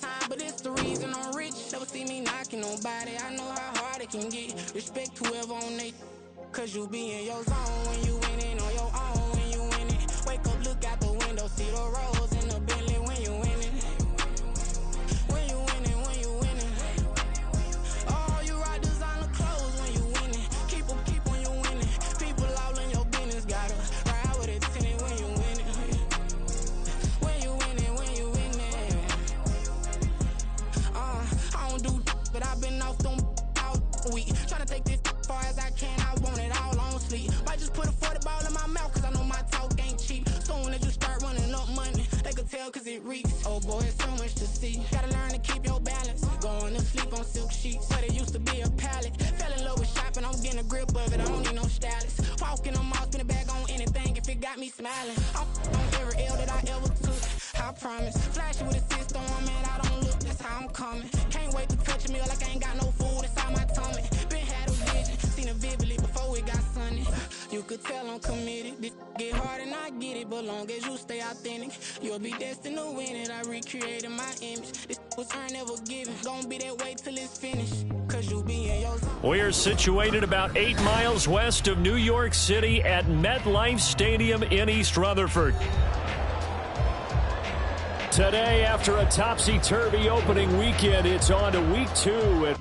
time, but it's the reason I'm rich. Never see me knocking nobody. I know how hard it can get. Respect whoever on they, cause you be in your zone when you winning on your own. When you winning, wake up, look out the window, see the rose in the Bentley when you winning. When you winning, when you winning. Oh, you rock designer clothes when you winning. Keep when you winning. People all in your business, gotta ride with it tinted when you winning. When you winning, when you winning. I don't do, but I've been off them all week. Tryna take this far as I can, I want it all on sleep. Might just put a 40 ball in my mouth, cause I know my talk ain't cheap. Soon as you start running up money, they could tell cause it reeks. Oh boy, it's so much to see. Gotta learn to keep your balance. Going to sleep on silk sheets, but it used to be a pallet. Fell in love with shopping, I'm getting a grip of it, I don't need no stylist. Walking them all, spin it back on anything if it got me smiling. I'm on every L that I ever took, I promise. Flashy with a system, man, I don't look, that's how I'm coming. Can't wait to touch a meal like I ain't got no food inside my tummy. Been had a vision, seen it vividly before it got sunny. You could tell I'm committed. This get hard and I get it, but long as you stay authentic, you'll be destined to win it. I recreated my image. This was earned, never given. Gonna be that way till it's finished, cause you be in your zone. We are situated about 8 miles west of New York City at MetLife Stadium in East Rutherford. Today, after a topsy-turvy opening weekend, it's on to week 2.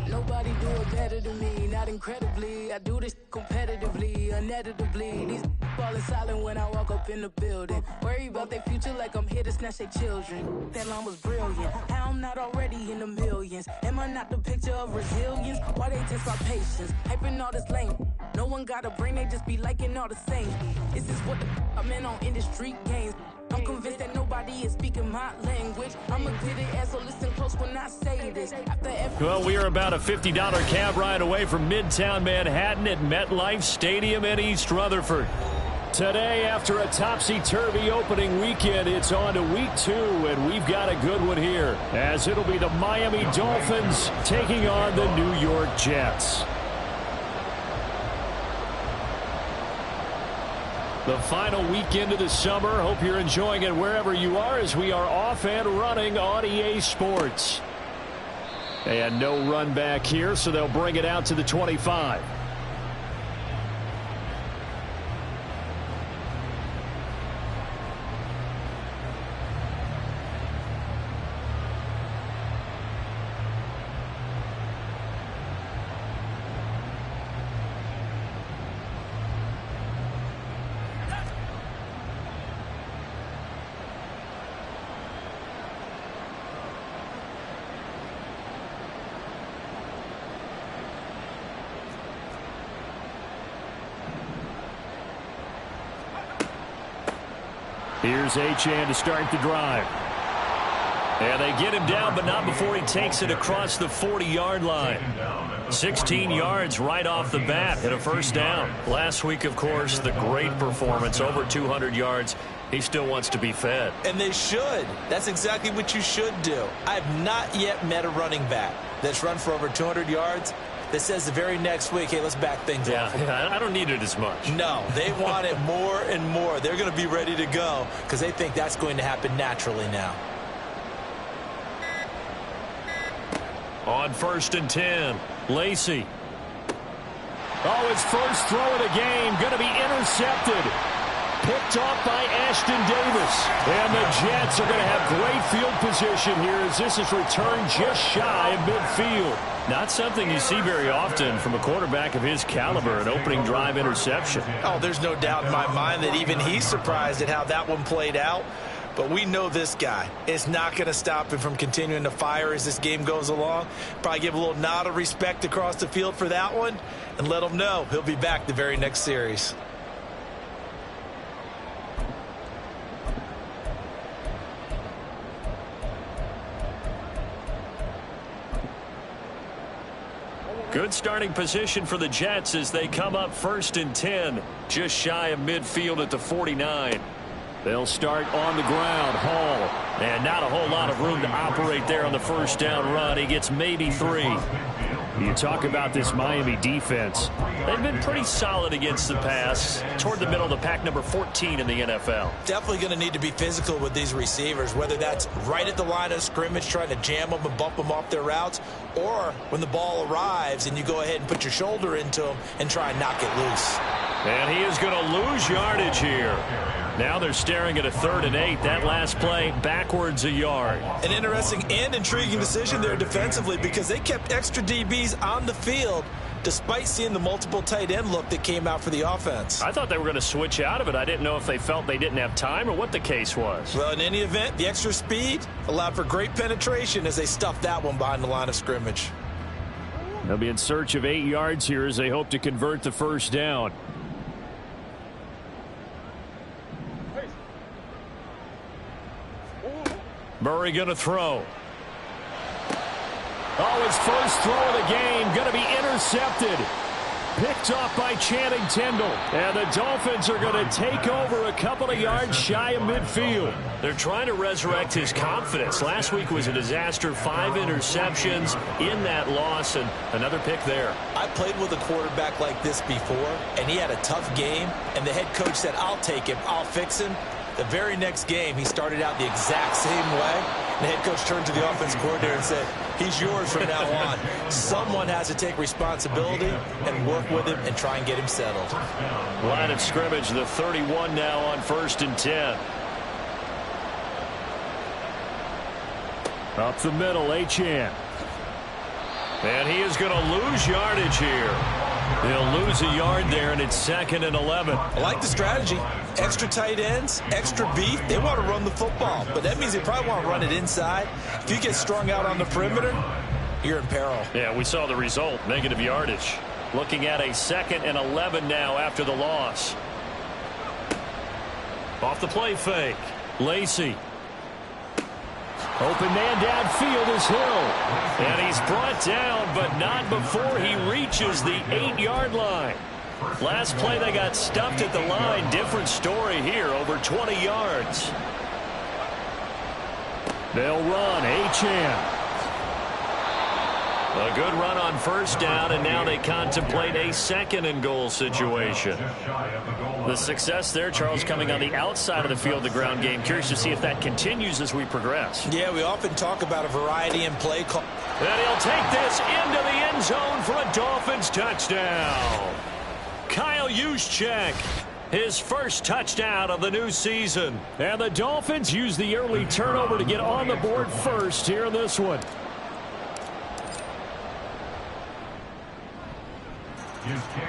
Nobody do it better than me, not incredibly. I do this competitively, uneditably. These falling silent when I walk up in the building. Worry about their future like I'm here to snatch their children. That line was brilliant. How I'm not already in the millions? Am I not the picture of resilience? Why they test my patience? Hyping all this lame. No one got a brain, they just be liking all the same. This is what the I'm in on industry games. I'm convinced that nobody is speaking my language. I'm a good ass, so listen close when I say this. Well, we are about a $50 cab ride away from Midtown Manhattan at MetLife Stadium in East Rutherford. Today, after a topsy-turvy opening weekend, it's on to week 2, and we've got a good one here, as it'll be the Miami Dolphins taking on the New York Jets. The final weekend of the summer. Hope you're enjoying it wherever you are, as we are off and running on EA Sports. And no run back here, so they'll bring it out to the 25. Here's Achane to start the drive. And they get him down, but not before he takes it across the 40-yard line. 16 yards right off the bat and a first down. Last week, of course, the great performance, over 200 yards. He still wants to be fed. And they should. That's exactly what you should do. I have not yet met a running back that's run for over 200 yards that says the very next week, hey, let's back things off. Yeah, I don't need it as much. No, they want it more and more. They're going to be ready to go because they think that's going to happen naturally now. On 1st and 10, Lacy. Oh, his first throw of the game, going to be intercepted. Picked off by Ashton Davis. And the Jets are going to have great field position here as this is returned just shy of midfield. Not something you see very often from a quarterback of his caliber, an opening drive interception. Oh, there's no doubt in my mind that even he's surprised at how that one played out. But we know this guy is not going to stop him from continuing to fire as this game goes along. Probably give a little nod of respect across the field for that one and let him know he'll be back the very next series. Good starting position for the Jets as they come up 1st and 10, just shy of midfield at the 49. They'll start on the ground. Hall, and not a whole lot of room to operate there on the first down run. He gets maybe 3. You talk about this Miami defense. They've been pretty solid against the pass, toward the middle of the pack, number 14 in the NFL. Definitely going to need to be physical with these receivers, whether that's right at the line of scrimmage trying to jam them and bump them off their routes, or when the ball arrives and you go ahead and put your shoulder into them and try and knock it loose. And he is going to lose yardage here. Now they're staring at a 3rd and 8. That last play backwards a yard. An interesting and intriguing decision there defensively because they kept extra DBs on the field despite seeing the multiple tight end look that came out for the offense. I thought they were going to switch out of it. I didn't know if they felt they didn't have time or what the case was. Well, in any event, the extra speed allowed for great penetration as they stuffed that one behind the line of scrimmage. They'll be in search of 8 yards here as they hope to convert the first down. Murray going to throw. Oh, his first throw of the game going to be intercepted. Picked off by Channing Tindall. And the Dolphins are going to take over a couple of yards shy of midfield. They're trying to resurrect his confidence. Last week was a disaster. 5 interceptions in that loss, and another pick there. I played with a quarterback like this before, and he had a tough game, and the head coach said, I'll take him, I'll fix him. The very next game, he started out the exact same way. The head coach turned to the offense coordinator and said, he's yours from now on. Someone has to take responsibility and work with him and try and get him settled. Line of scrimmage, the 31 now on 1st and 10. Up the middle, Achane. And he is going to lose yardage here. They'll lose a yard there, and it's 2nd and 11. I like the strategy. Extra tight ends, extra beef. They want to run the football, but that means they probably want to run it inside. If you get strung out on the perimeter, you're in peril. Yeah, we saw the result, negative yardage. Looking at a 2nd and 11 now after the loss. Off the play fake. Lacy. Open man downfield is Hill. And he's brought down, but not before he reaches the 8-yard line. Last play they got stuffed at the line. Different story here, over 20 yards. They'll run. Achane. A good run on first down, and now they contemplate a 2nd and goal situation. The success there, Charles, coming on the outside of the field, the ground game. Curious to see if that continues as we progress. Yeah, we often talk about a variety in play call. And he'll take this into the end zone for a Dolphins touchdown. Kyle Juszczyk, his first touchdown of the new season. And the Dolphins use the early turnover to get on the board first here in this one.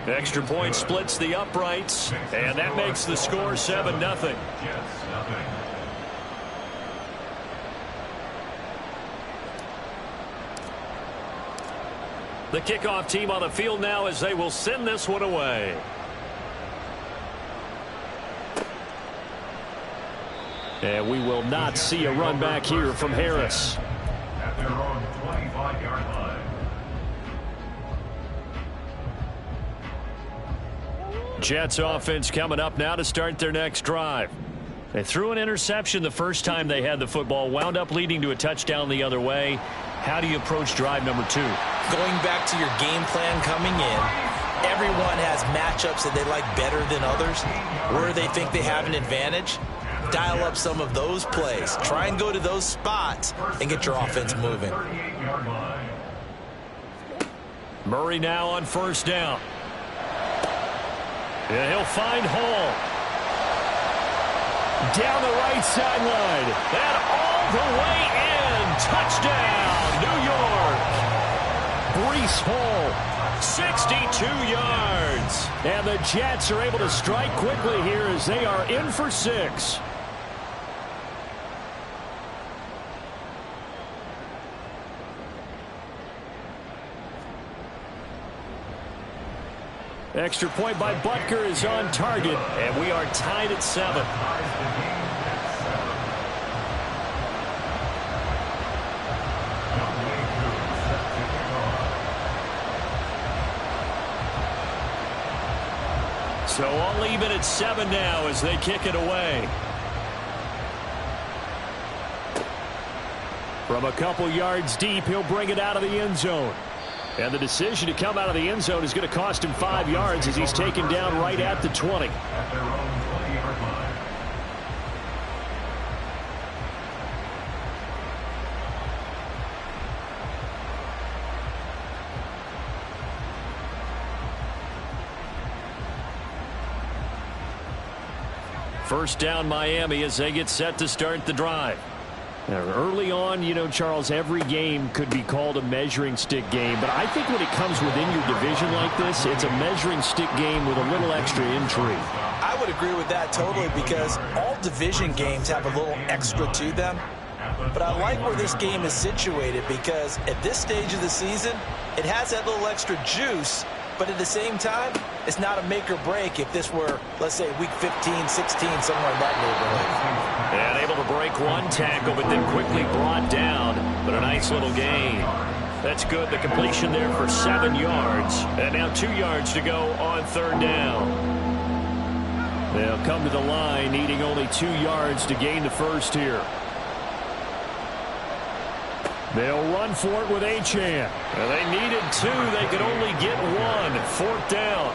Extra point splits the uprights, and that makes the score 7-0. The kickoff team on the field now as they will send this one away. And we will not see a run back here from Harris. At their own 25-yard line. Jets offense coming up now to start their next drive. They threw an interception the first time they had the football, wound up leading to a touchdown the other way. How do you approach drive number 2? Going back to your game plan coming in, everyone has matchups that they like better than others. Where they think they have an advantage, dial up some of those plays. Try and go to those spots and get your offense moving. Murray now on first down. And he'll find Hall. Down the right sideline. And all the way in. Touchdown, New York. Breece Hall, 62 yards. And the Jets are able to strike quickly here as they are in for 6. Extra point by Butker is on target, and we are tied at 7. So all even at 7 now as they kick it away. From a couple yards deep, he'll bring it out of the end zone. And the decision to come out of the end zone is going to cost him 5 yards as he's taken down right at the 20. At their own 20-yard line. First down Miami as they get set to start the drive. Now, early on, you know, Charles, every game could be called a measuring stick game. But I think when it comes within your division like this, it's a measuring stick game with a little extra intrigue. I would agree with that totally because all division games have a little extra to them. But I like where this game is situated because at this stage of the season, it has that little extra juice. But at the same time, it's not a make or break if this were, let's say, week 15, 16, somewhere in that neighborhood. And able to break one tackle, but then quickly brought down. But a nice little gain. That's good. The completion there for 7 yards. And now 2 yards to go on third down. They'll come to the line, needing only 2 yards to gain the first here. They'll run for it with Achane. Well, they needed 2. They could only get 1. Fourth down.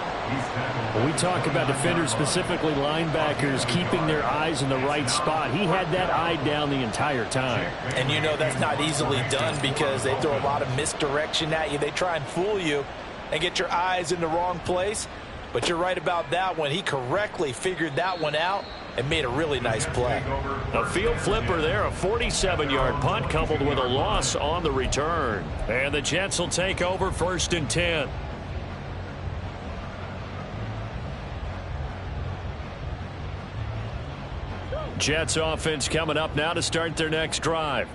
When we talk about defenders, specifically linebackers, keeping their eyes in the right spot, he had that eye down the entire time. And you know that's not easily done because they throw a lot of misdirection at you. They try and fool you and get your eyes in the wrong place. But you're right about that one. He correctly figured that one out and made a really nice play. A field flipper there, a 47-yard punt coupled with a loss on the return. And the Jets will take over 1st and 10. Jets offense coming up now to start their next drive.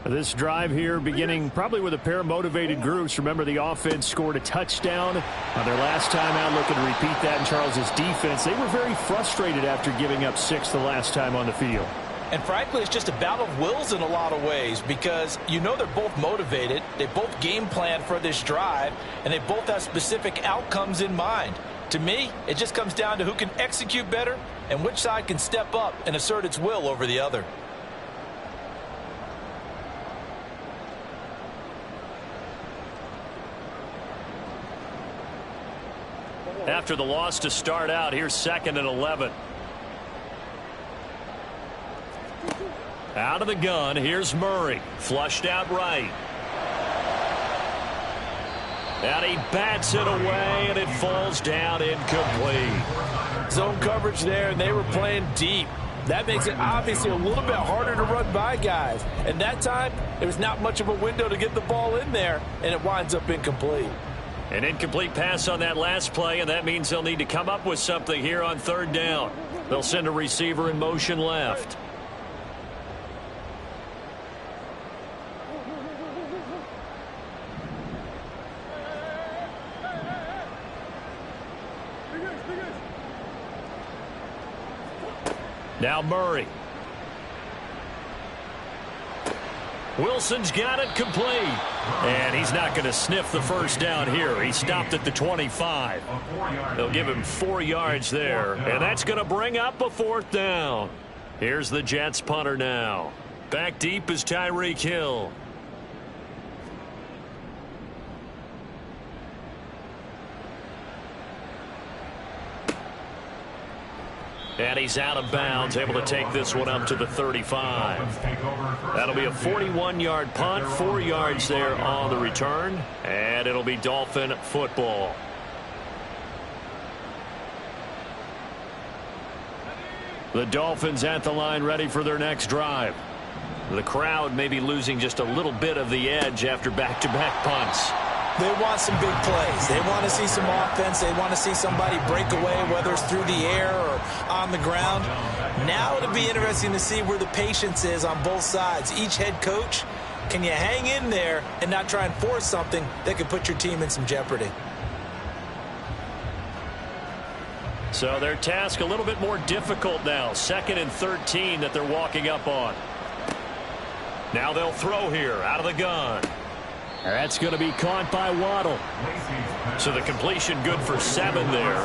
This drive here beginning probably with a pair of motivated groups. Remember, the offense scored a touchdown on their last time out. Looking to repeat that in Charles's defense. They were very frustrated after giving up 6 the last time on the field. And frankly, it's just a battle of wills in a lot of ways because you know they're both motivated. They both game plan for this drive, and they both have specific outcomes in mind. To me, it just comes down to who can execute better and which side can step up and assert its will over the other. After the loss to start out, here's 2nd and 11. Out of the gun, here's Murray. Flushed out right. And he bats it away, and it falls down incomplete. Zone coverage there, and they were playing deep. That makes it obviously a little bit harder to run by guys. And that time, there was not much of a window to get the ball in there, and it winds up incomplete. An incomplete pass on that last play, and that means they'll need to come up with something here on third down. They'll send a receiver in motion left. Now Murray. Wilson's got it complete. And he's not going to sniff the first down here. He stopped at the 25. They'll give him 4 yards there. And that's going to bring up a 4th down. Here's the Jets punter now. Back deep is Tyreek Hill. And he's out of bounds, able to take this one up to the 35. That'll be a 41-yard punt, 4 yards there on the return, and it'll be Dolphin football. The Dolphins at the line, ready for their next drive. The crowd may be losing just a little bit of the edge after back-to-back punts. They want some big plays. They want to see some offense. They want to see somebody break away, whether it's through the air or on the ground. Now it'll be interesting to see where the patience is on both sides. Each head coach, can you hang in there and not try and force something that could put your team in some jeopardy? So their task a little bit more difficult now. 2nd and 13 that they're walking up on. Now they'll throw here out of the gun. That's going to be caught by Waddle. So the completion good for 7 there.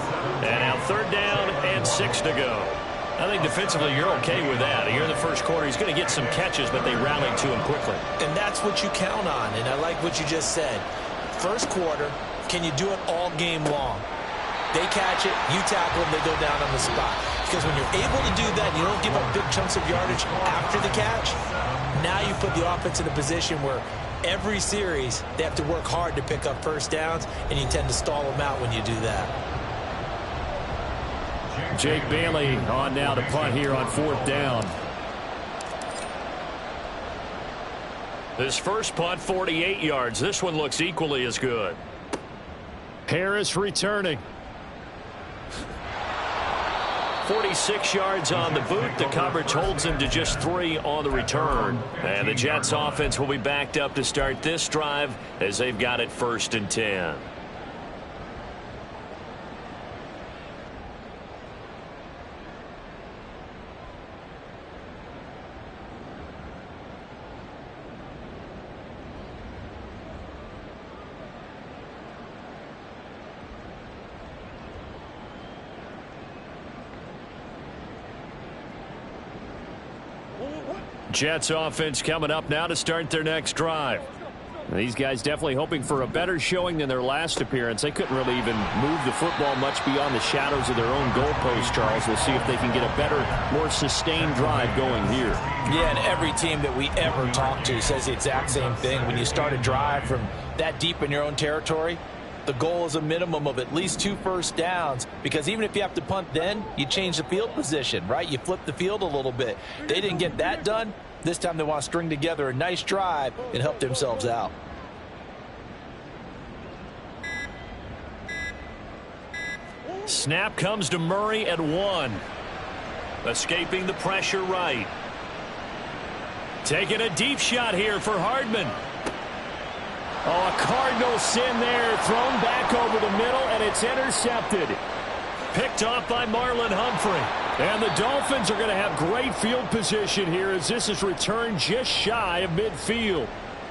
And now 3rd down and 6 to go. I think defensively you're okay with that. Here in the first quarter, he's going to get some catches, but they rallied to him quickly. And that's what you count on, and I like what you just said. First quarter, can you do it all game long? They catch it, you tackle them, they go down on the spot. Because when you're able to do that, you don't give up big chunks of yardage after the catch, now you put the offense in a position where every series they have to work hard to pick up first downs, and you tend to stall them out when you do that. Jake Bailey on now to punt here on 4th down. This first punt, 48 yards. This one looks equally as good. Harris returning. 46 yards on the boot. The coverage holds him to just 3 on the return. And the Jets offense will be backed up to start this drive as they've got it 1st and 10. Jets offense coming up now to start their next drive. These guys definitely hoping for a better showing than their last appearance. They couldn't really even move the football much beyond the shadows of their own goalpost, Charles. We'll see if they can get a better, more sustained drive going here. Yeah, and every team that we ever talk to says the exact same thing. When you start a drive from that deep in your own territory, the goal is a minimum of at least 2 first downs, because even if you have to punt then, you change the field position, right? You flip the field a little bit. They didn't get that done. This time they want to string together a nice drive and help themselves out. Snap comes to Murray at 1. Escaping the pressure right. Taking a deep shot here for Hardman. Oh, a Cardinal sin there. Thrown back over the middle, and it's intercepted. Picked off by Marlon Humphrey. And the Dolphins are going to have great field position here as this is returned just shy of midfield.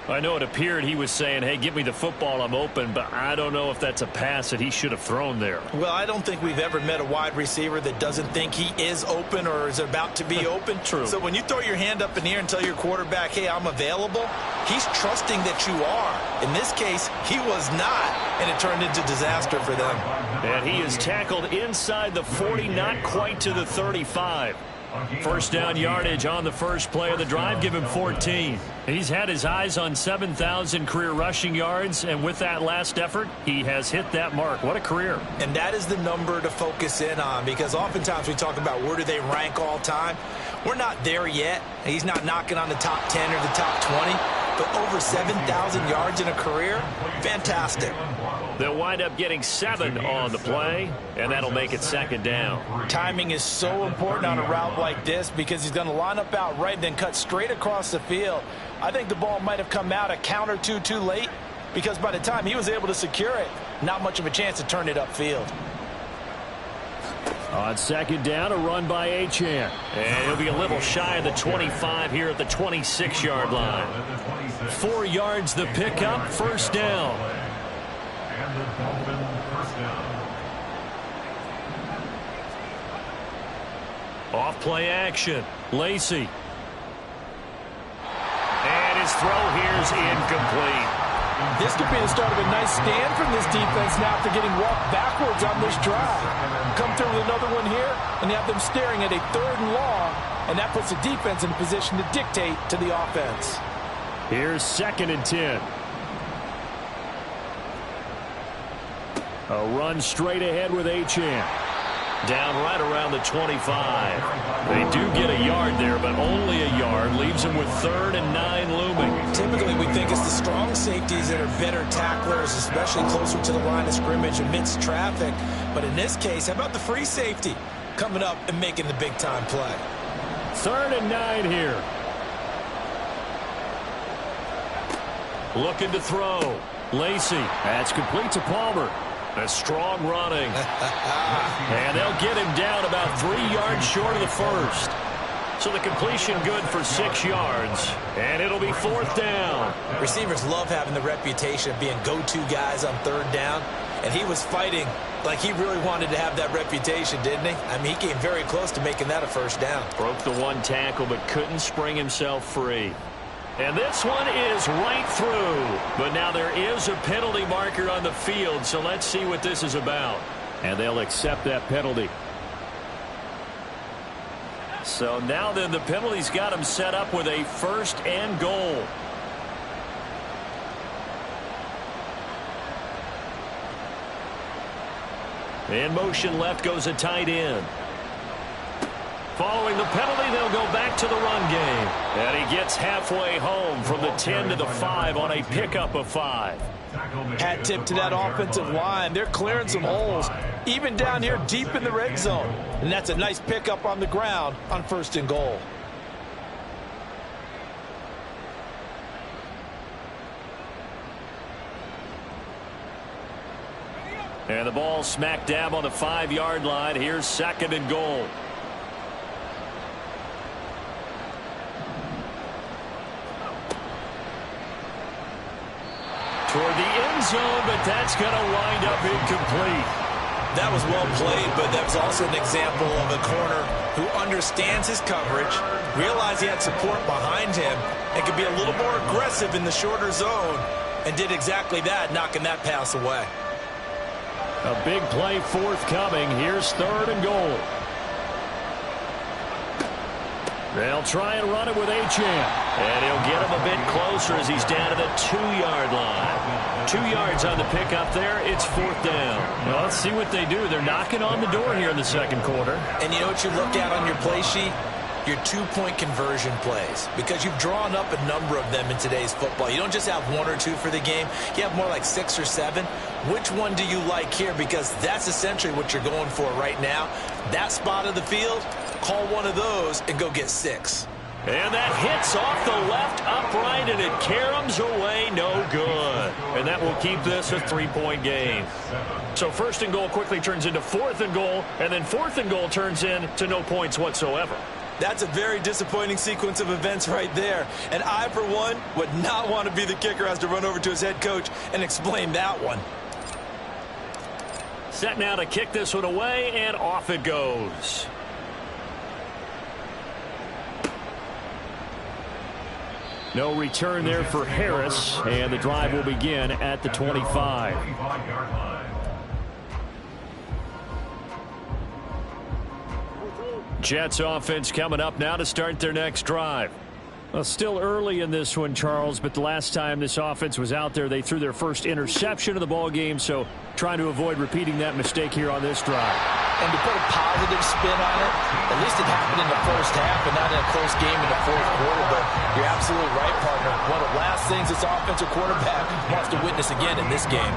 I know it appeared he was saying, hey, give me the football, I'm open, but I don't know if that's a pass that he should have thrown there. Well, I don't think we've ever met a wide receiver that doesn't think he is open or is about to be open. True. So when you throw your hand up in the air and tell your quarterback, hey, I'm available, he's trusting that you are. In this case, he was not, and it turned into disaster for them. And he is tackled inside the 40, not quite to the 35. First down yardage on the first play of the drive. Give him 14. He's had his eyes on 7,000 career rushing yards, and with that last effort, he has hit that mark. What a career. And that is the number to focus in on, because oftentimes we talk about where do they rank all time. We're not there yet. He's not knocking on the top 10 or the top 20, but over 7,000 yards in a career, fantastic. They'll wind up getting 7 on the play, and that'll make it second down. Timing is so important on a route like this, because he's going to line up out right and then cut straight across the field. I think the ball might have come out a count or two too late, because by the time he was able to secure it, not much of a chance to turn it upfield. On second down, a run by Achane. And he'll be a little shy of the 25 here at the 26-yard line. 4 yards the pickup, first down. And the Dolphin first down. Off play action. Lacy. And his throw here is incomplete. This could be the start of a nice stand from this defense now after getting walked backwards on this drive. Come through with another one here, and you have them staring at a 3rd and long, and that puts the defense in a position to dictate to the offense. Here's 2nd and 10. A run straight ahead with Achane. Down right around the 25. They do get a yard there, but only a yard. Leaves them with 3rd and 9 looming. Typically, we think it's the strong safeties that are better tacklers, especially closer to the line of scrimmage amidst traffic. But in this case, how about the free safety coming up and making the big-time play? 3rd and 9 here. Looking to throw. Lacy. That's complete to Palmer. A strong running. And they'll get him down about 3 yards short of the first. So the completion good for 6 yards, and it'll be 4th down. Receivers love having the reputation of being go-to guys on 3rd down, and he was fighting like he really wanted to have that reputation, didn't he? I mean, he came very close to making that a 1st down. Broke the 1 tackle, but couldn't spring himself free. And this one is right through. But now there is a penalty marker on the field, so let's see what this is about. And they'll accept that penalty. So now then the penalty's got him set up with a 1st and goal. In motion left goes a tight end. Following the penalty, they'll go back to the run game. And he gets halfway home from the 10 to the 5 on a pickup of 5. Hat tip to that offensive line. They're clearing some holes, even down here deep in the red zone. And that's a nice pickup on the ground on 1st and goal. And the ball smack dab on the 5-yard line. Here's 2nd and goal. Toward the end zone, but that's going to wind up incomplete. That was well played, but that was also an example of a corner who understands his coverage, realized he had support behind him, and could be a little more aggressive in the shorter zone, and did exactly that, knocking that pass away. A big play forthcoming. Here's 3rd and goal. They'll try and run it with Achane. And he'll get him a bit closer as he's down to the 2-yard line. 2 yards on the pickup there. It's 4th down. Well, let's see what they do. They're knocking on the door here in the 2nd quarter. And you know what you look at on your play sheet? Your 2-point conversion plays, because you've drawn up a number of them in today's football. You don't just have 1 or 2 for the game. You have more like 6 or 7. Which one do you like here? Because that's essentially what you're going for right now. That spot of the field, call one of those and go get 6. And that hits off the left upright, and it caroms away, no good. And that will keep this a 3-point game. So 1st and goal quickly turns into 4th and goal, and then 4th and goal turns into no points whatsoever. That's a very disappointing sequence of events right there. And I, for one, would not want to be the kicker who has to run over to his head coach and explain that one. Set now to kick this one away, and off it goes. No return there for Harris, and the drive will begin at the 25. Jets offense coming up now to start their next drive. Well, still early in this one, Charles, but the last time this offense was out there, they threw their first interception of the ball game, so trying to avoid repeating that mistake here on this drive. And to put a positive spin on it, at least it happened in the 1st half and not in a close game in the 4th quarter, but you're absolutely right, partner. One of the last things this offensive quarterback wants to witness again in this game.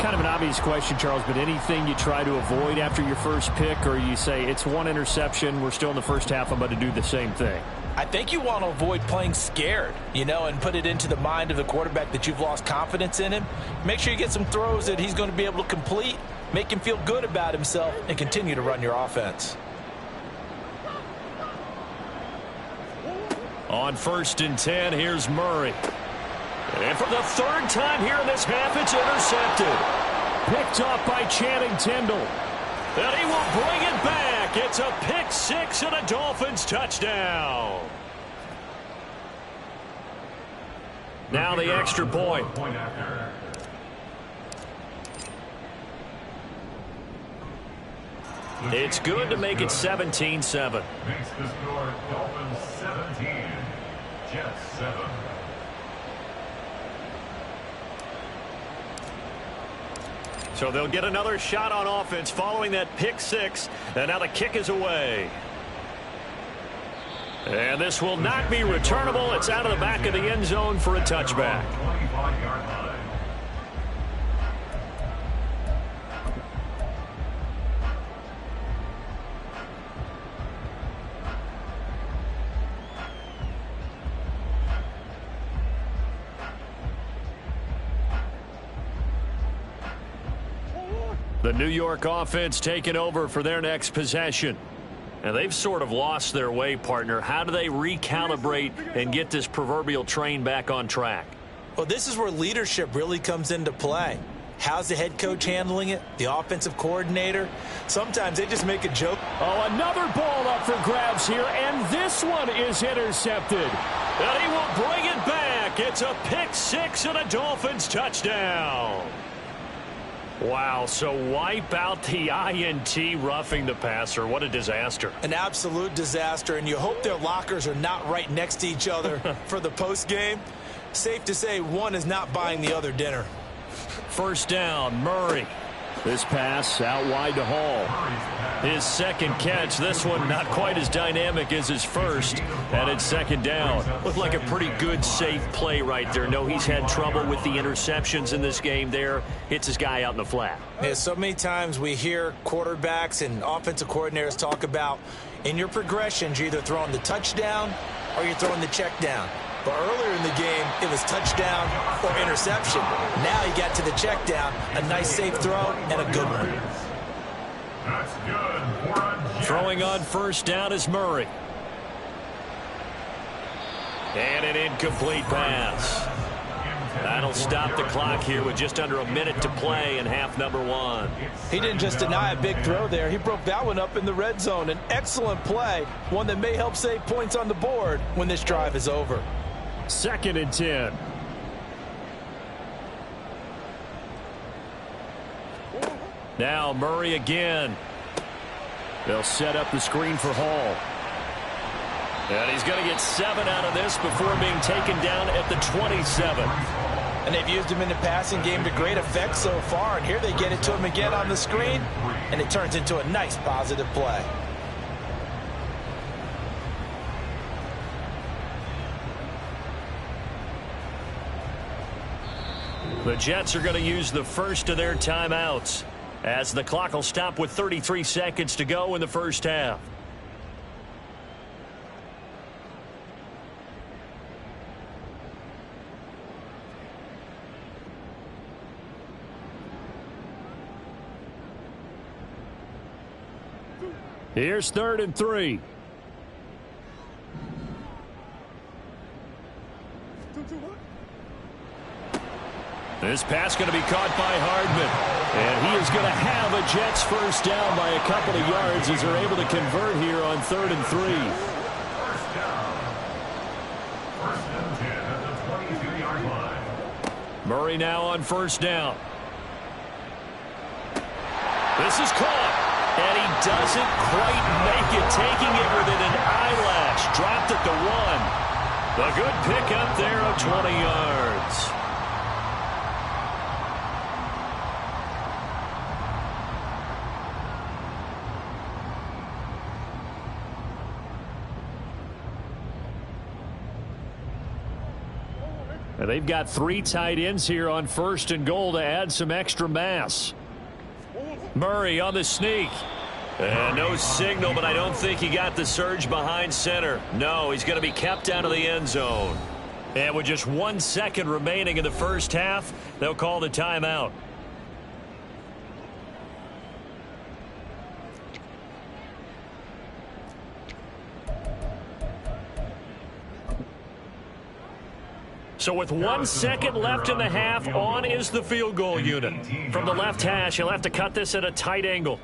Kind of an obvious question, Charles, but anything you try to avoid after your first pick, or you say it's 1 interception, we're still in the 1st half, I'm about to do the same thing? I think you want to avoid playing scared, and put it into the mind of the quarterback that you've lost confidence in him. Make sure you get some throws that he's going to be able to complete, make him feel good about himself, and continue to run your offense. On 1st and 10, here's Murray. And for the 3rd time here in this half, it's intercepted. Picked off by Channing Tindall. And he will bring it back. It's a pick 6 and a Dolphins touchdown. Now the extra point. It's good to make it 17-7. Makes the score Dolphins 17, Jets 7. So they'll get another shot on offense following that pick 6. And now the kick is away. And this will not be returnable. It's out of the back of the end zone for a touchback. 25-yard line. The New York offense taking over for their next possession. And they've sort of lost their way, partner. How do they recalibrate and get this proverbial train back on track? Well, this is where leadership really comes into play. How's the head coach handling it? The offensive coordinator? Sometimes they just make a joke. Oh, another ball up for grabs here, and this one is intercepted. And he will bring it back. It's a pick six and a Dolphins touchdown. Wow, so wipe out the INT, roughing the passer. What a disaster. An absolute disaster, and you hope their lockers are not right next to each other for the postgame. Safe to say one is not buying the other dinner. First down, Murray. This pass out wide to Hall. His second catch, this one not quite as dynamic as his first, and it's second down. Looked like a pretty good, safe play right there. No, he's had trouble with the interceptions in this game there. Hits his guy out in the flat. Yeah, so many times we hear quarterbacks and offensive coordinators talk about in your progressions, you're either throwing the touchdown or you're throwing the check down. But earlier in the game, it was touchdown or interception. Now he got to the check down, a nice safe throw, and a good one. That's good. Throwing on first down is Murray. And an incomplete pass. That'll stop the clock here with just under a minute to play in half number one. He didn't just deny a big throw there. He broke that one up in the red zone. An excellent play, one that may help save points on the board when this drive is over. 2nd and 10. Now Murray again. They'll set up the screen for Hall. And he's going to get 7 out of this before being taken down at the 27. And they've used him in the passing game to great effect so far. And here they get it to him again on the screen. And it turns into a nice positive play. The Jets are going to use the first of their timeouts as the clock will stop with 33 seconds to go in the first half. Here's 3rd and 3. This pass going to be caught by Hardman. And he is going to have a Jets first down by a couple of yards as they're able to convert here on 3rd and 3. First down. 1st and 10 at the 22-yard line. Murray now on first down. This is caught. And he doesn't quite make it, taking it within an eyelash. Dropped at the 1. A good pickup there of 20 yards. And they've got 3 tight ends here on 1st and goal to add some extra mass. Murray on the sneak. And no signal, but I don't think he got the surge behind center. No, he's going to be kept out of the end zone. And with just 1 second remaining in the first half, they'll call the timeout. So with 1 second left in the half, on is the field goal unit. From the left hash, he'll have to cut this at a tight angle.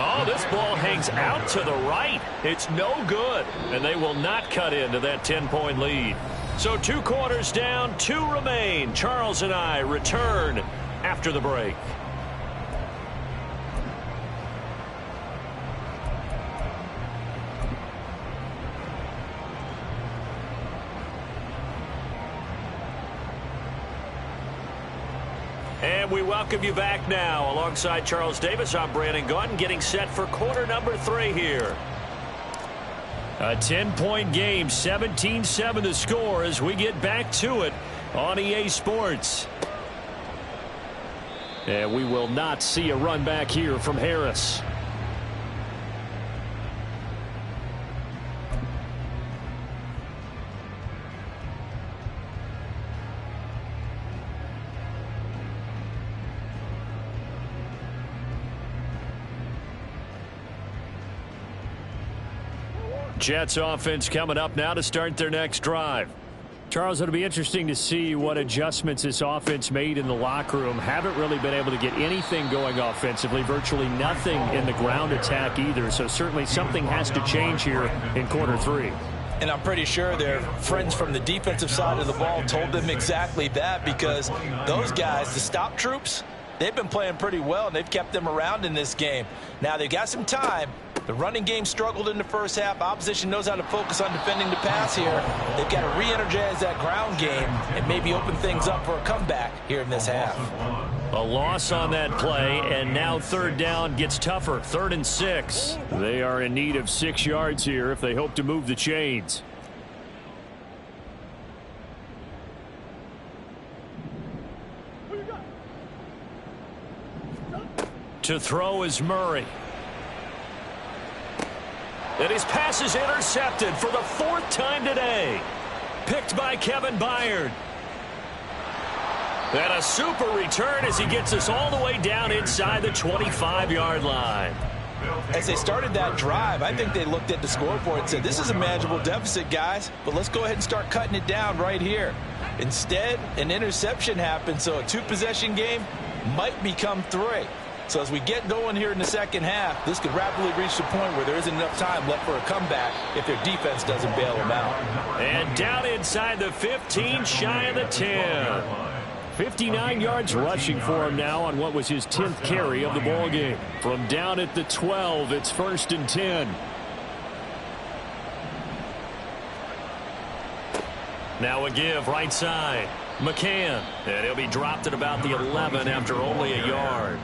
Oh, this ball hangs out to the right. It's no good, and they will not cut into that 10-point lead. So 2 quarters down, 2 remain. Charles and I return after the break. And we welcome you back now. Alongside Charles Davis, I'm Brandon Gaudin, getting set for quarter number 3 here. A 10-point game, 17-7 the score as we get back to it on EA Sports. And we will not see a run back here from Harris. Jets offense coming up now to start their next drive. Charles, it'll be interesting to see what adjustments this offense made in the locker room. Haven't really been able to get anything going offensively, virtually nothing in the ground attack either. So certainly something has to change here in quarter 3. And I'm pretty sure their friends from the defensive side of the ball told them exactly that, because those guys, the stop troops, they've been playing pretty well, and they've kept them around in this game. Now, they've got some time. The running game struggled in the first half. Opposition knows how to focus on defending the pass here. They've got to re-energize that ground game and maybe open things up for a comeback here in this half. A loss on that play, and now third down gets tougher. 3rd and 6. They are in need of 6 yards here if they hope to move the chains. To throw is Murray. And his pass is intercepted for the 4th time today. Picked by Kevin Byard. And a super return as he gets us all the way down inside the 25-yard line. As they started that drive, I think they looked at the scoreboard and said, this is a manageable deficit, guys, but let's go ahead and start cutting it down right here. Instead, an interception happened, so a 2-possession game might become 3. So as we get going here in the second half, this could rapidly reach the point where there isn't enough time left for a comeback if their defense doesn't bail them out. And down inside the 15, shy of the 10. 59 yards rushing for him now on what was his 10th carry of the ball game. From down at the 12, it's 1st and 10. Now a give right side. McCann. And he'll be dropped at about the 11 after only a yard.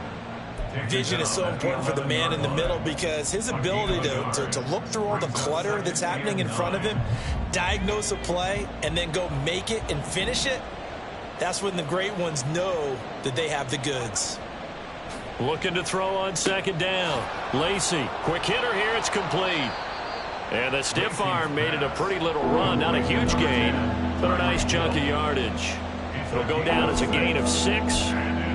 Vision is so important for the man in the middle, because his ability to look through all the clutter that's happening in front of him, diagnose a play, and then go make it and finish it, that's when the great ones know that they have the goods. Looking to throw on 2nd down. Lacy, quick hitter here, it's complete. And the stiff arm made it a pretty little run. Not a huge gain, but a nice chunk of yardage. It'll go down as a gain of 6.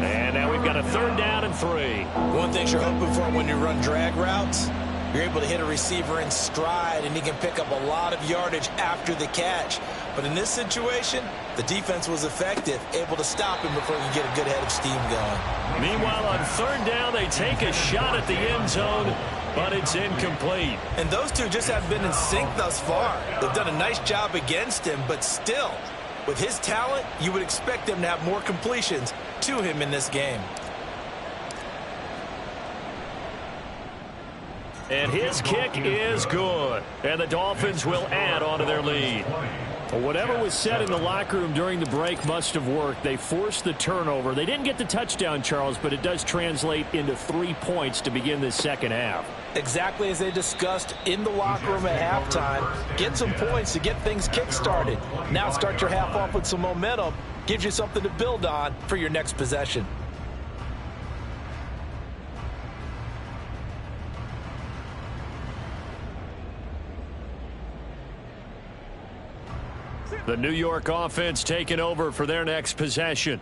And now we've got a 3rd down and 3. One thing you're hoping for when you run drag routes, you're able to hit a receiver in stride, and he can pick up a lot of yardage after the catch. But in this situation, the defense was effective, able to stop him before he could get a good head of steam going. Meanwhile, on 3rd down, they take a shot at the end zone, but it's incomplete. And those two just haven't been in sync thus far. They've done a nice job against him, but still, with his talent, you would expect him to have more completions to him in this game. And his kick is good. And the Dolphins will add on to their lead. Whatever was said in the locker room during the break must have worked. They forced the turnover. They didn't get the touchdown, Charles, but it does translate into 3 points to begin this second half. Exactly as they discussed in the locker room at halftime. Get some points to get things kick-started. Now start your half off with some momentum. Gives you something to build on for your next possession. The New York offense taking over for their next possession.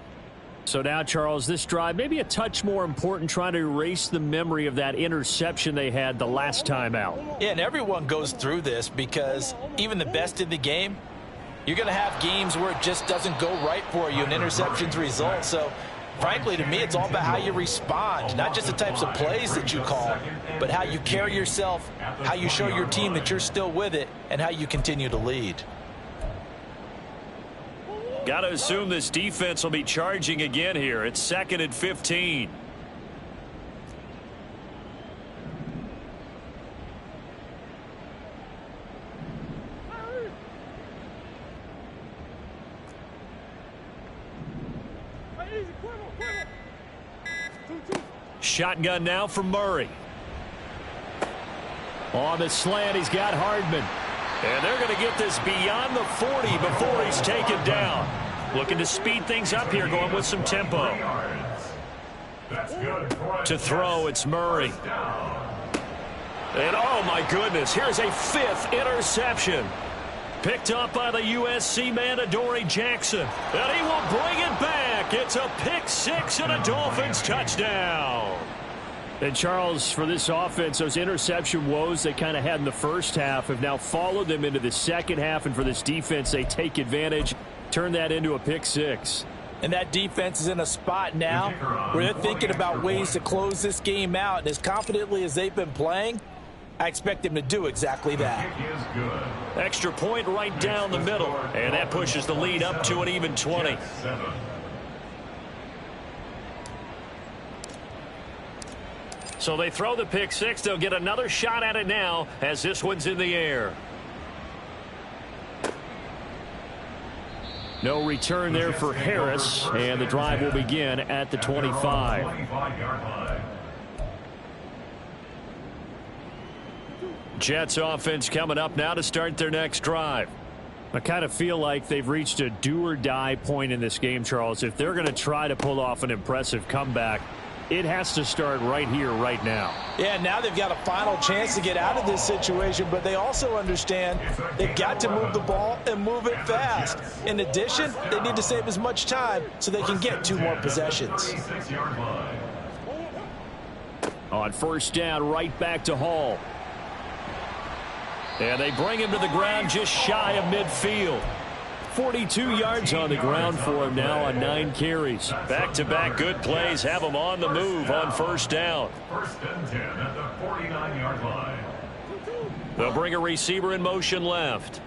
So now, Charles, this drive maybe a touch more important, trying to erase the memory of that interception they had the last time out. Yeah, and everyone goes through this, because even the best in the game, you're going to have games where it just doesn't go right for you and interceptions result. So, frankly, to me, it's all about how you respond, not just the types of plays that you call, but how you carry yourself, how you show your team that you're still with it, and how you continue to lead. Got to assume this defense will be charging again here. It's 2nd and 15. Shotgun now from Murray. On the slant, he's got Hardman. And they're going to get this beyond the 40 before he's taken down. Looking to speed things up here, going with some tempo. To throw, it's Murray. And oh my goodness, here's a 5th interception. Picked up by the USC man, Adoree Jackson. And he will bring it back. It's a pick 6 and a Dolphins touchdown. And Charles, for this offense, those interception woes they kind of had in the first half have now followed them into the second half. And for this defense, they take advantage, turn that into a pick six. And that defense is in a spot now where they're thinking about ways to close this game out. And as confidently as they've been playing, I expect them to do exactly that. Extra point right down the middle. And that pushes the lead up to an even 20. So they throw the pick six. They'll get another shot at it now as this one's in the air. No return there for Harris, and the drive will begin at the 25. Jets offense coming up now to start their next drive. I kind of feel like they've reached a do-or-die point in this game, Charles. If they're going to try to pull off an impressive comeback, it has to start right here, right now. Yeah, now they've got a final chance to get out of this situation, but they also understand they've got to move the ball and move it fast. In addition, they need to save as much time so they can get 2 more possessions. On first down, right back to Hall. And they bring him to the ground just shy of midfield. 42 yards on the ground for him now on 9 carries. Back-to-back good plays have him on the move on first down. First and 10 at the 49-yard line. They'll bring a receiver in motion left.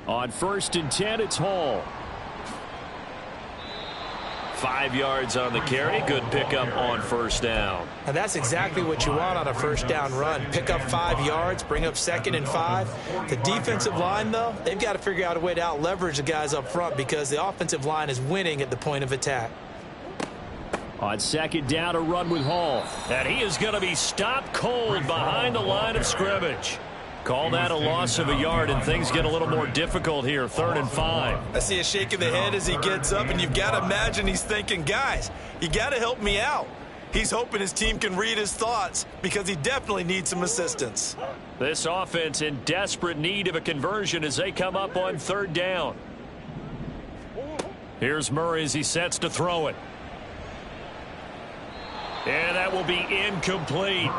On first and 10, it's Hall. 5 yards on the carry. Good pickup on first down. And that's exactly what you want on a first down run. Pick up 5 yards, bring up 2nd and 5. The defensive line, though, they've got to figure out a way to out-leverage the guys up front because the offensive line is winning at the point of attack. On second down, a run with Hall. And he is going to be stopped cold behind the line of scrimmage. Call that a loss of a yard, and things get a little more difficult here. 3rd and 5. I see a shake of the head as he gets up, and you've got to imagine he's thinking, guys, you got to help me out. He's hoping his team can read his thoughts because he definitely needs some assistance. This offense in desperate need of a conversion as they come up on 3rd down. Here's Murray as he sets to throw it. And that will be incomplete.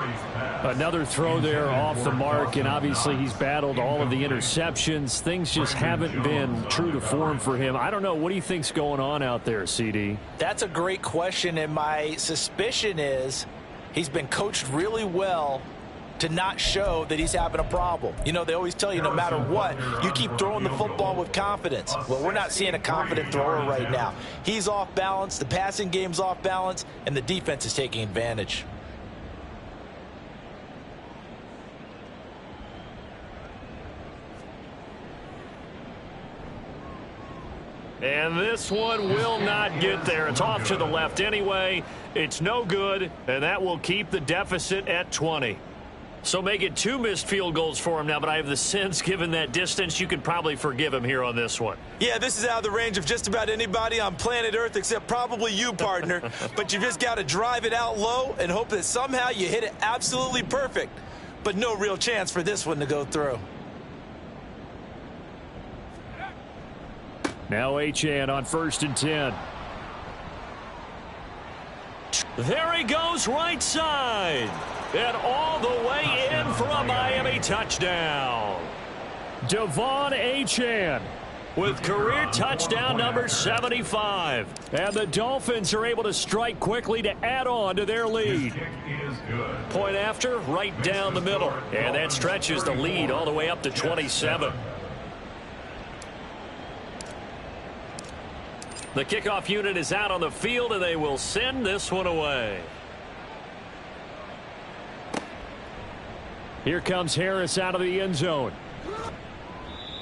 Another throw there off the mark, and obviously he's battled all of the interceptions. Things just haven't been true to form for him. I don't know. What do you think's going on out there, CD? That's a great question, and my suspicion is he's been coached really well to not show that he's having a problem. You know, they always tell you no matter what, you keep throwing the football with confidence. Well, we're not seeing a confident thrower right now. He's off balance, the passing game's off balance, and the defense is taking advantage. And this one will not get there. It's off to the left anyway. It's no good, and that will keep the deficit at 20. So make it 2 missed field goals for him now, but I have the sense, given that distance, you could probably forgive him here on this one. Yeah, this is out of the range of just about anybody on planet Earth except probably you, partner. But you just got to drive it out low and hope that somehow you hit it absolutely perfect. But no real chance for this one to go through. Now Achane on 1st and 10. There he goes right side. And all the way in for a Miami touchdown. Devon Achane with career touchdown number 75. And the Dolphins are able to strike quickly to add on to their lead. Point after, right down the middle. And that stretches the lead all the way up to 27. The kickoff unit is out on the field, and they will send this one away. Here comes Harris out of the end zone.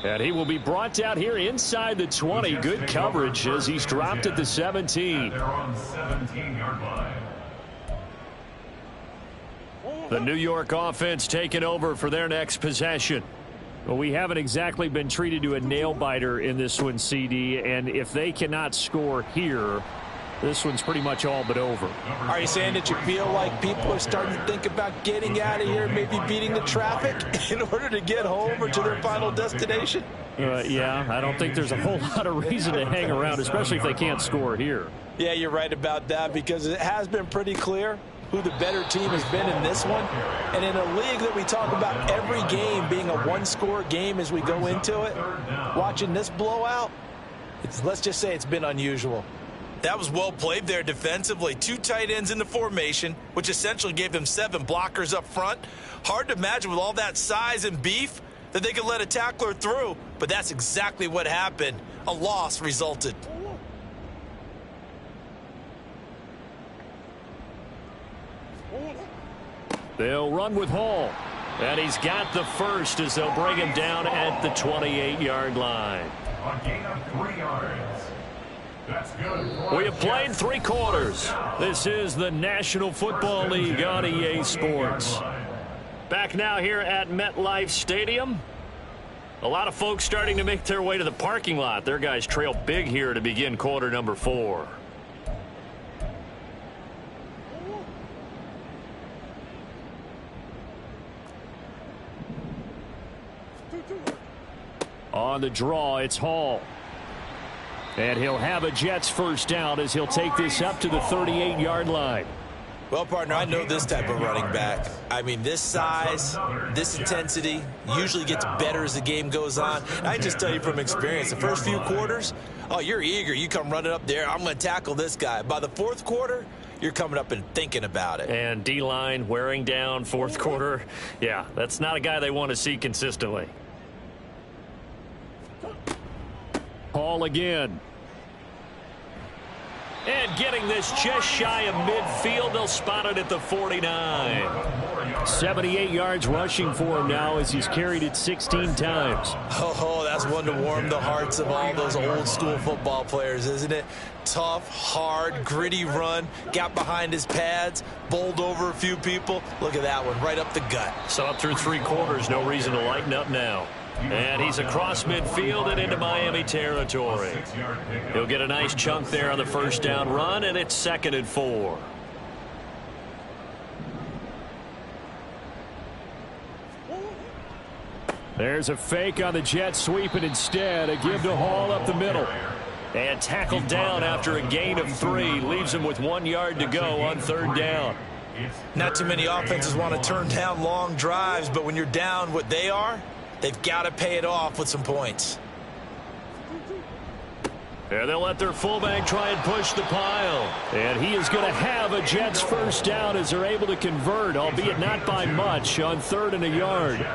And he will be brought out here inside the 20. Good coverage as he's dropped at the 17. They're on 17-yard line. The New York offense taking over for their next possession. Well, we haven't exactly been treated to a nail-biter in this one, CD. And if they cannot score here, this one's pretty much all but over. Are you saying that you feel like people are starting to think about getting out of here, maybe beating the traffic in order to get home or to their final destination? Yeah, I don't think there's a whole lot of reason to hang around, especially if they can't score here. Yeah, you're right about that, because it has been pretty clear who the better team has been in this one. And in a league that we talk about every game being a one-score game as we go into it, watching this blowout, let's just say it's been unusual. That was well played there defensively. 2 tight ends in the formation, which essentially gave them 7 blockers up front. Hard to imagine with all that size and beef that they could let a tackler through, but that's exactly what happened. A loss resulted. They'll run with Hall. And he's got the first as they'll bring him down at the 28-yard line. A gain of 3 yards. That's good. We have played 3 quarters. This is the National Football League on EA Sports. Back now here at MetLife Stadium. A lot of folks starting to make their way to the parking lot. Their guys trail big here to begin quarter number 4. On the draw, it's Hall. And he'll have a Jets first down as he'll take this up to the 38-yard line. Well, partner, I know this type of running back. I mean, this size, this intensity usually gets better as the game goes on. I just tell you from experience, the first few quarters, oh, you're eager. You come running up there, I'm going to tackle this guy. By the 4th quarter, you're coming up and thinking about it. And D-line wearing down 4th quarter. Yeah, that's not a guy they want to see consistently. Hall again. And getting this just shy of midfield. They'll spot it at the 49. 78 yards rushing for him now as he's carried it 16 times. Oh, that's one to warm the hearts of all those old school football players, isn't it? Tough, hard, gritty run. Got behind his pads, bowled over a few people. Look at that one, right up the gut. So up through 3 quarters, no reason to lighten up now. And he's across midfield and into Miami territory. He'll get a nice chunk there on the first down run, and it's 2nd and 4. There's a fake on the Jets sweep, and instead a give to Hall up the middle. And tackled down after a gain of 3. Leaves him with 1 yard to go on 3rd down. Not too many offenses want to turn down long drives, but when you're down what they are, they've got to pay it off with some points. And they'll let their fullback try and push the pile. And he is going to have a Jets first down as they're able to convert, albeit not by much, on 3rd and a yard.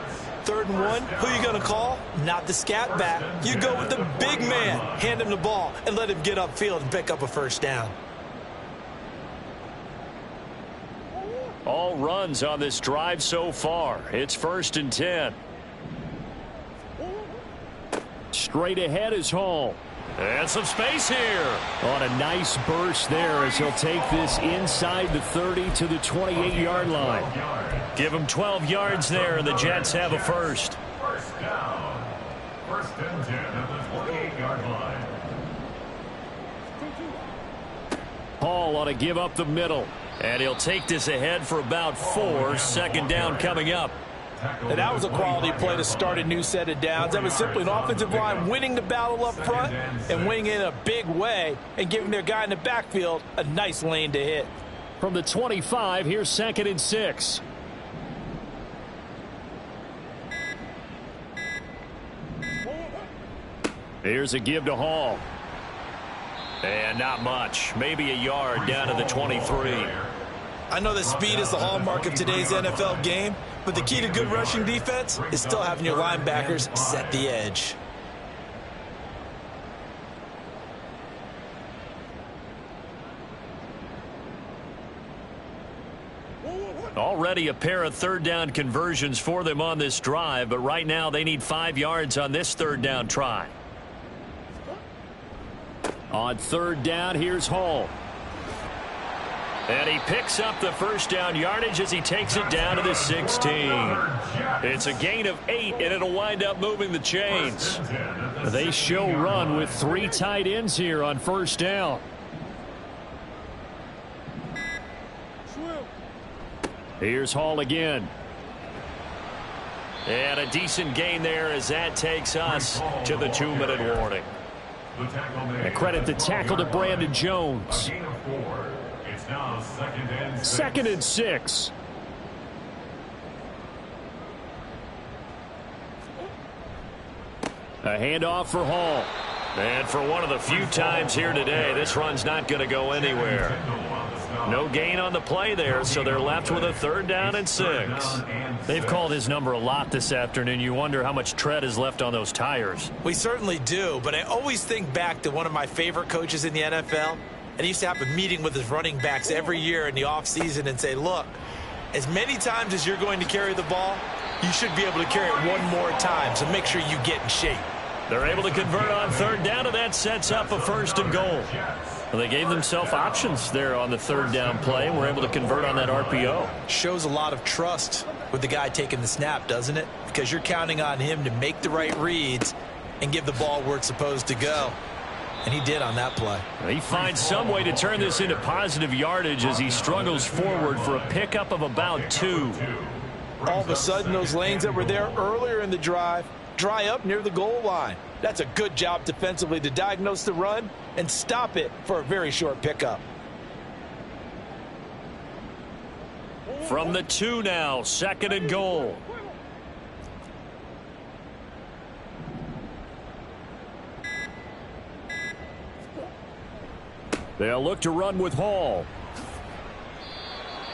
3rd and 1, who are you going to call? Not the scat back. You go with the big man. Hand him the ball and let him get upfield and pick up a first down. All runs on this drive so far. It's 1st and 10. Straight ahead is Hall. And some space here. On a nice burst there as he'll take this inside the 30 to the 28-yard line. Give him 12 yards there, and the Jets have a first. First down. 1st and 10 at the 28-yard line. Hall ought to give up the middle. And he'll take this ahead for about 4. 2nd down coming up. And that was a quality play to start a new set of downs. That was simply an offensive line winning the battle up front and winning in a big way and giving their guy in the backfield a nice lane to hit. From the 25, here's 2nd and 6. Here's a give to Hall. And not much. Maybe a yard down to the 23. I know that speed is the hallmark of today's NFL game, but the key to good rushing defense is still having your linebackers set the edge. Already a pair of 3rd down conversions for them on this drive, but right now they need 5 yards on this 3rd down try. On 3rd down, here's Hall. And he picks up the first down yardage as he takes it down to the 16. It's a gain of 8, and it'll wind up moving the chains. They show run with 3 tight ends here on 1st down. Here's Hall again. And a decent gain there as that takes us to the 2-minute warning. The tackle made. And credit the tackle to Brandon Jones. A gain of 4. It's now 2nd and 6. 2nd and 6. A handoff for Hall. And for one of the few times here today, this run's not going to go anywhere. No gain on the play there, so they're left with a 3rd down and 6. They've called his number a lot this afternoon. You wonder how much tread is left on those tires. We certainly do, but I always think back to one of my favorite coaches in the NFL, and he used to have a meeting with his running backs every year in the offseason and say, look, as many times as you're going to carry the ball, you should be able to carry it one more time, so make sure you get in shape. They're able to convert on 3rd down, and that sets up a 1st and goal. Well, they gave themselves options there on the 3rd down play, and were able to convert on that RPO. Shows a lot of trust with the guy taking the snap, doesn't it? Because you're counting on him to make the right reads and give the ball where it's supposed to go. And he did on that play. He finds some way to turn this into positive yardage as he struggles forward for a pickup of about 2. All of a sudden, those lanes that were there earlier in the drive dry up near the goal line. That's a good job defensively to diagnose the run and stop it for a very short pickup. From the 2 now, 2nd and goal. They'll look to run with Hall.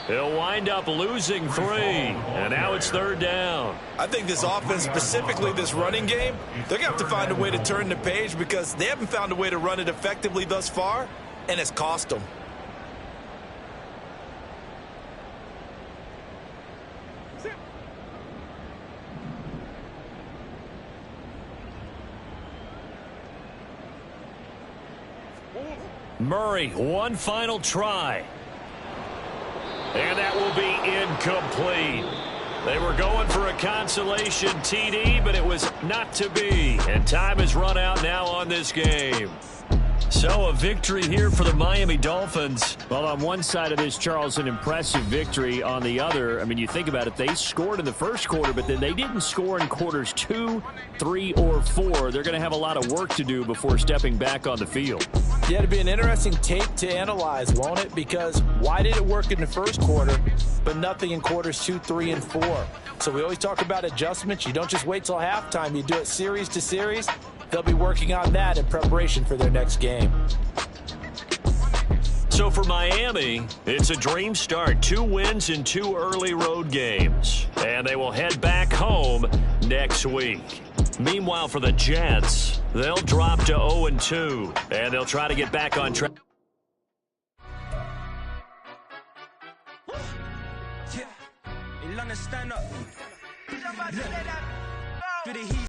He'll wind up losing 3, and now it's 3rd down. I think this offense, specifically this running game, they're going to have to find a way to turn the page because they haven't found a way to run it effectively thus far, and it's cost them. Murray, one final try. And that will be incomplete. They were going for a consolation TD, but it was not to be. And time has run out now on this game. So a victory here for the Miami Dolphins. Well, on one side of this, Charles, an impressive victory. On the other, I mean, you think about it, they scored in the first quarter, but then they didn't score in quarters 2, 3, or 4. They're going to have a lot of work to do before stepping back on the field. Yeah, it'll be an interesting tape to analyze, won't it? Because why did it work in the first quarter, but nothing in quarters 2, 3, and 4? So we always talk about adjustments. You don't just wait till halftime. You do it series to series. They'll be working on that in preparation for their next game. So for Miami, it's a dream start. 2 wins in 2 early road games. And they will head back home next week. Meanwhile, for the Jets, they'll drop to 0-2. And they'll try to get back on track.